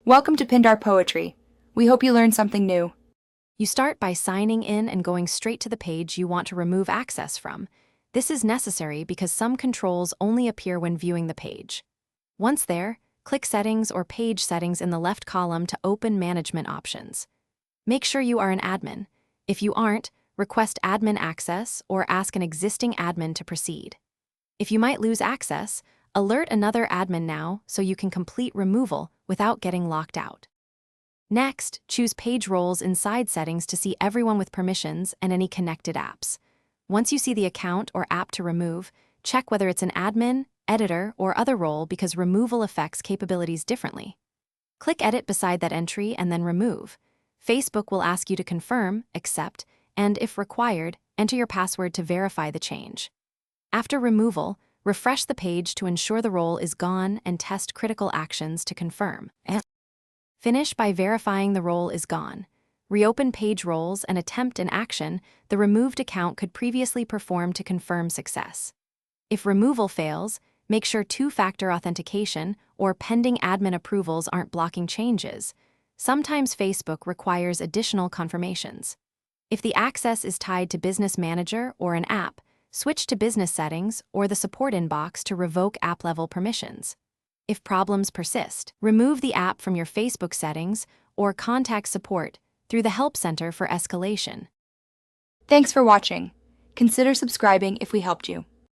Welcome to Pindar Poetry. We hope you learned something new. You start by signing in and going straight to the page you want to remove access from. This is necessary because some controls only appear when viewing the page. Once there, click Settings or Page Settings in the left column to open Management options. Make sure you are an admin. If you aren't, request admin access or ask an existing admin to proceed. If you might lose access, alert another admin now so you can complete removal without getting locked out. Next, choose Page Roles inside Settings to see everyone with permissions and any connected apps. Once you see the account or app to remove, check whether it's an admin, editor, or other role because removal affects capabilities differently. Click Edit beside that entry and then Remove. Facebook will ask you to confirm, accept, and, if required, enter your password to verify the change. After removal, refresh the page to ensure the role is gone and test critical actions to confirm. Finish by verifying the role is gone. Reopen Page Roles and attempt an action the removed account could previously perform to confirm success. If removal fails, make sure two-factor authentication or pending admin approvals aren't blocking changes. Sometimes Facebook requires additional confirmations. If the access is tied to Business Manager or an app, switch to Business Settings or the Support inbox to revoke app-level permissions. If problems persist, remove the app from your Facebook settings or contact support through the Help Center for escalation. Thanks for watching. Consider subscribing if we helped you.